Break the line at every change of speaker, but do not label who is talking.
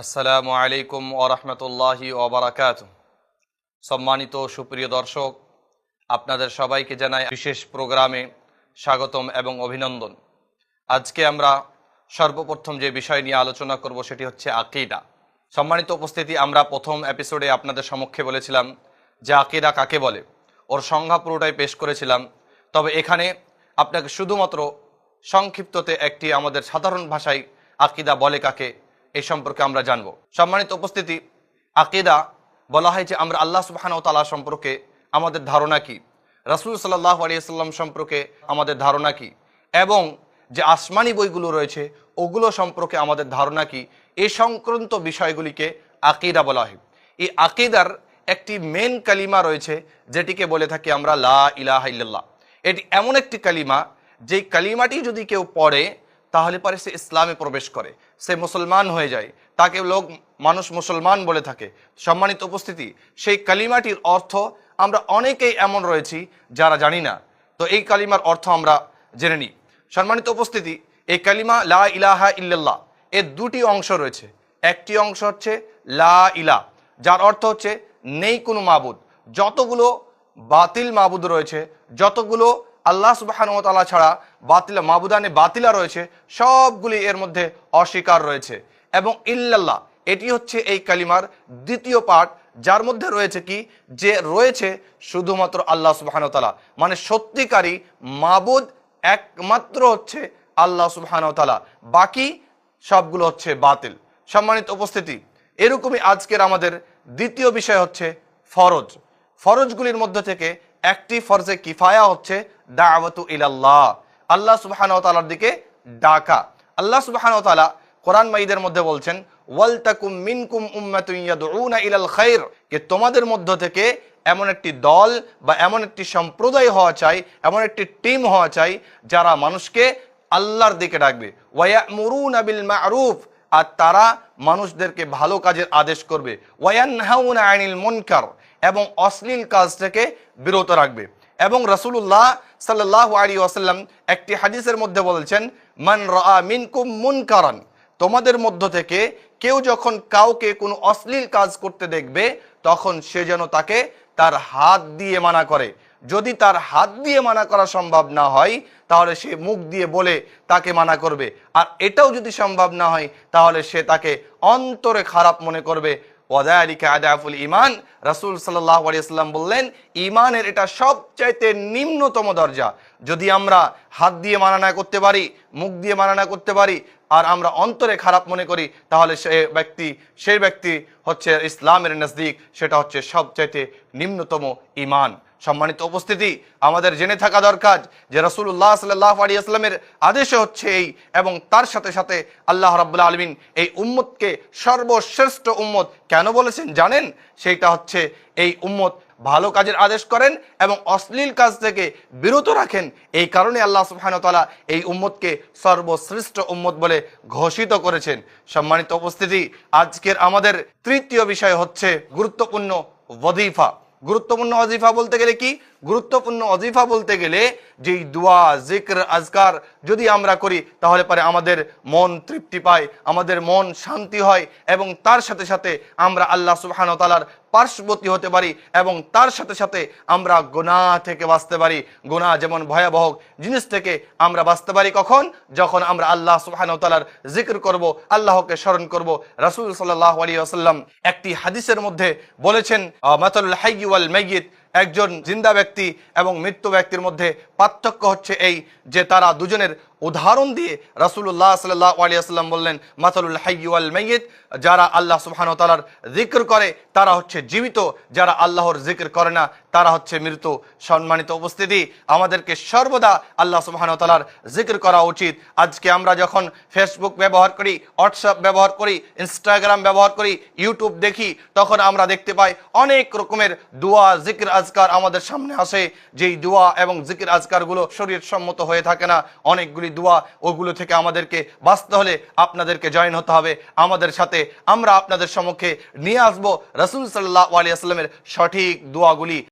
আসসালামু আলাইকুম ওয়া রাহমাতুল্লাহি ওয়া বারাকাতুহু। সম্মানিত সুপ্রিয় দর্শক, আপনাদের সবাইকে জানাই বিশেষ প্রোগ্রামে স্বাগতম এবং অভিনন্দন। আজকে আমরা সর্বপ্রথম যে বিষয় নিয়ে আলোচনা করব সেটি হচ্ছে আকীদা। সম্মানিত উপস্থিতি, আমরা প্রথম এপিসোডে আপনাদের সম্মুখে বলেছিলাম যে আকীদা কাকে বলে, ওর সংজ্ঞা পুরোটাই পেশ করেছিলাম। তবে এখানে আপনাকে শুধুমাত্র সংক্ষিপ্ততে একটি আমাদের সাধারণ ভাষায় আকীদা বলে কাকে এই সম্পর্কে আমরা জানব। সম্মানিত উপস্থিতি, আকীদা বলা হয় যে আমরা আল্লাহ সুবহানাহু ওয়া তাআলা সম্পর্কে আমাদের ধারণা কি, রাসূল সাল্লাল্লাহু আলাইহি ওয়াসাল্লাম সম্পর্কে আমাদের ধারণা কি, এবং যে আসমানি বইগুলো রয়েছে ওগুলো সম্পর্কে আমাদের ধারণা কি, এই সংক্রান্ত বিষয়গুলিকে আকীদা বলা হয়। এই আকীদার একটি মেন কালিমা রয়েছে যেটিকে বলে থাকি আমরা লা ইলাহা ইল্লাল্লাহ। এটি এমন একটি কালিমা যেই কালিমাটি যদি কেউ পড়ে তাহলে পরে সে ইসলামে প্রবেশ করে, সে মুসলমান হয়ে যায়, তাকে মানুষ মুসলমান বলে থাকে। সম্মানিত উপস্থিতি, সেই কালিমাটির অর্থ আমরা অনেকেই এমন রয়েছি যারা জানি না। তো এই কালিমার অর্থ আমরা জেনে নিই। সম্মানিত উপস্থিতি, এই কালিমা লা ইলাহা ইল্লাল্লাহ এর দুটি অংশ রয়েছে। একটি অংশ হচ্ছে লা ইলাহ, যার অর্থ হচ্ছে নেই কোনো মাবুদ। যতগুলো বাতিল মাবুদ রয়েছে, যতগুলো আল্লাহ সুবহানাহু ওয়া তাআলা ছাড়া বাতিল মাবুদানে বাতিলা রয়েছে, সবগুলি এর মধ্যে অস্বীকার রয়েছে। এবং ইল্লাল্লাহ এটি হচ্ছে এই কালিমার দ্বিতীয় পার্ট, যার মধ্যে রয়েছে কি, যে রয়েছে শুধুমাত্র আল্লাহ সুবহানাহু ওয়া তাআলা, মানে সত্যিকারী মাবুদ একমাত্র হচ্ছে আল্লাহ সুবহানাহু ওয়া তাআলা, বাকি সবগুলো হচ্ছে বাতিল। সম্মানিত উপস্থিতি, এরকমই আজকের আমাদের দ্বিতীয় বিষয় হচ্ছে ফরজ। ফরজগুলির মধ্যে থেকে একটি ফরজে কিফায়া হচ্ছে দাওয়াতু ইলাল্লাহ, আল্লাহ সুবহানাহু ওয়া তাআলার দিকে ডাকা। আল্লাহ সুবহানাহু ওয়া তাআলা কোরআন মাজিদের মধ্যে বলছেন ওয়ালতাকুম মিনকুম উম্মাতুন ইয়াদউনা ইলাল খায়র, যে তোমাদের মধ্য থেকে এমন একটি দল বা এমন একটি সম্প্রদায় হওয়া চাই, এমন একটি টিম হওয়া চাই যারা মানুষকে আল্লাহর দিকে ডাকবে। ওয়ায়ামুরুনা বিল মা'রুফ, আর তারা মানুষদেরকে ভালো কাজের আদেশ করবে। ওয়ায়ানহাউনা আনিল মুনকার, এবং অশ্লীল কাজ থেকে বিরত রাখবে। এবং রাসূলুল্লাহ সাল্লাল্লাহু আলাইহি ওয়াসাল্লাম একটি হাদিসের মধ্যে বলেছেন মান রাআ মিনকুম মুনকারান, তোমাদের মধ্য থেকে কেউ যখন কাউকে কোনো অশ্লীল কাজ করতে দেখবে তখন সে যেন তাকে তার হাত দিয়ে মানা করে। যদি তার হাত দিয়ে মানা করা সম্ভব না হয় তাহলে সে মুখ দিয়ে বলে তাকে মানা করবে, আর এটাও যদি সম্ভব না হয় তাহলে সে তাকে অন্তরে খারাপ মনে করবে। ওয়াযালিকা আদাফুল ঈমান, রাসূল সাল্লাল্লাহু আলাইহি ওয়াসাল্লাম বললেন ঈমানের এটা সবচাইতে নিম্নতম দরজা। যদি আমরা হাত দিয়ে মানা না করতে পারি, মুখ দিয়ে মানা না করতে পারি, আর আমরা অন্তরে খারাপ মনে করি, তাহলে সেই ব্যক্তি হচ্ছে ইসলামের নজদিক সেটা হচ্ছে সবচাইতে নিম্নতম ঈমান। সম্মানিত উপস্থিতি, আমাদের জেনে থাকা দরকার যে রাসূলুল্লাহ সাল্লাল্লাহু আলাইহি ওয়াসাল্লামের আদেশ হচ্ছে এই, এবং তার সাথে সাথে আল্লাহ রাব্বুল আলামিন এই উম্মতকে সর্বশ্রেষ্ঠ উম্মত কেন বলেছেন জানেন? সেইটা হচ্ছে এই উম্মত ভালো কাজের আদেশ করেন এবং অশ্লীল কাজ থেকে বিরত রাখেন। এই কারণে আল্লাহ সুবহানাহু ওয়া তাআলা এই উম্মতকে সর্বশ্রেষ্ঠ উম্মত বলে ঘোষিত করেছেন। সম্মানিত উপস্থিতি, আজকের আমাদের তৃতীয় বিষয় হচ্ছে গুরুত্বপূর্ণ ওয়াজিফা। গুরুত্বপূর্ণ ওয়াজিফা বলতে গেলে কি? গুরুত্বপূর্ণ ওয়াজিফা বলতে গেলে যেই দোয়া, জিক্র, আজকার যদি আমরা করি তাহলে পরে আমাদের মন তৃপ্তি পায়, আমাদের মন শান্তি হয়, এবং তার সাথে সাথে আমরা আল্লাহ সুবহানাহু ওয়া তাআলার পার্শ্ববর্তী হতে পারি, এবং তার সাথে সাথে আমরা গুনাহ থেকে বাঁচতে পারি। গুনাহ যেমন ভয়াবহ জিনিস থেকে আমরা বাঁচতে পারি কখন? যখন আমরা আল্লাহ সুবহানাহু ওয়া তাআলার জিক্র করব, আল্লাহকে স্মরণ করব। রাসূল সাল্লাল্লাহু আলাইহি ওয়াসাল্লাম একটি হাদিসের মধ্যে বলেছেন মাতালুল হাইয়্যি ওয়াল মাইয়িত, একজন জিন্দা ব্যক্তি এবং মৃত্যু ব্যক্তির মধ্যে পার্থক্য হচ্ছে এই যে তারা দুজনের উদাহরণ দিয়ে রাসূলুল্লাহ সাল্লাল্লাহু আলাইহি ওয়াসাল্লাম বললেন মাতালুল হাইয়্যি ওয়াল মাইয়িত, যারা আল্লাহ সুবহানাহু ওয়া তাআলার জিকির করে তারা হচ্ছে জীবিত, যারা আল্লাহর জিকির করে না তারা হচ্ছে মৃত। সম্মানিত উপস্থিতি, আমাদেরকে সর্বদা আল্লাহ সুবহানাহু ওয়া তাআলার জিকির করা উচিত। আজকে আমরা যখন ফেসবুক ব্যবহার করি, হোয়াটসঅ্যাপ ব্যবহার করি, ইনস্টাগ্রাম ব্যবহার করি, ইউটিউব দেখি, তখন আমরা দেখতে পাই অনেক রকমের দোয়া, জিকির, আজকার আমাদের সামনে আসে। যেই দোয়া এবং জিকির আজকারগুলো শরীয়ত সম্মত হয়ে থাকে না, অনেকগুলি দোয়া, ওগুলো থেকে আমাদেরকে বাঁচতে হলে আপনাদেরকে জয়েন হতে হবে আমাদের সাথে। আমরা আপনাদের সম্মুখে নিয়ে আসবো রাসূল সাল্লাল্লাহু আলাইহি ওয়াসাল্লামের সঠিক দোয়াগুলি।